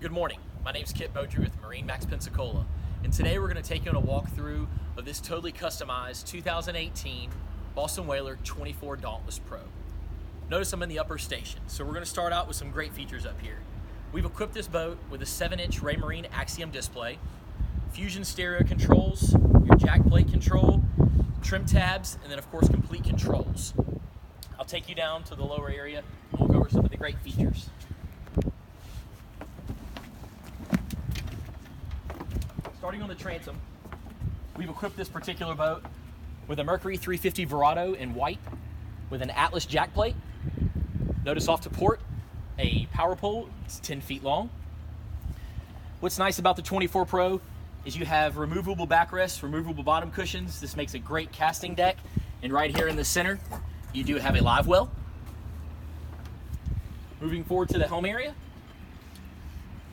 Good morning, my name is Kit Beaudry with MarineMax Pensacola, and today we're going to take you on a walkthrough of this totally customized 2018 Boston Whaler 24 Dauntless Pro. Notice I'm in the upper station, so we're going to start out with some great features up here. We've equipped this boat with a 7-inch Raymarine Axiom display, Fusion stereo controls, your jack plate control, trim tabs, and then of course complete controls. I'll take you down to the lower area and we'll go over some of the great features. Starting on the transom, we've equipped this particular boat with a Mercury 350 Verado in white with an Atlas jack plate. Notice off to port, a power pole, it's 10 feet long. What's nice about the 24 Pro is you have removable backrests, removable bottom cushions. This makes a great casting deck. And right here in the center, you do have a live well. Moving forward to the helm area,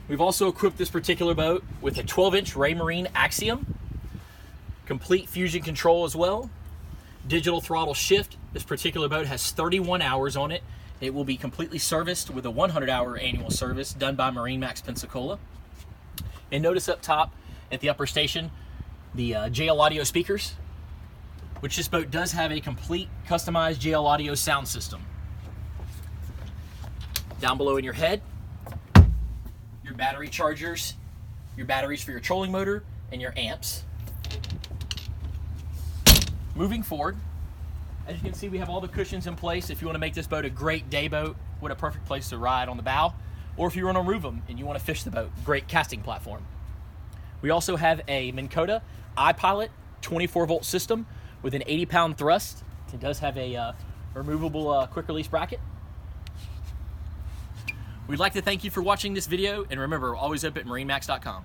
we've also equipped this particular boat with a 12-inch Raymarine Axiom, complete fusion control as well, digital throttle shift. This particular boat has 31 hours on it. It will be completely serviced with a 100-hour annual service done by MarineMax Pensacola. And notice up top at the upper station, the JL audio speakers, which this boat does have a complete customized JL audio sound system. Down below in your head, your battery chargers, your batteries for your trolling motor, and your amps. Moving forward, as you can see, we have all the cushions in place. If you want to make this boat a great day boat, what a perfect place to ride on the bow. Or if you want to remove them and you want to fish the boat, great casting platform. We also have a Minn Kota iPilot 24-volt system with an 80-pound thrust. It does have a removable quick release bracket. We'd like to thank you for watching this video, and remember, we're always up at MarineMax.com.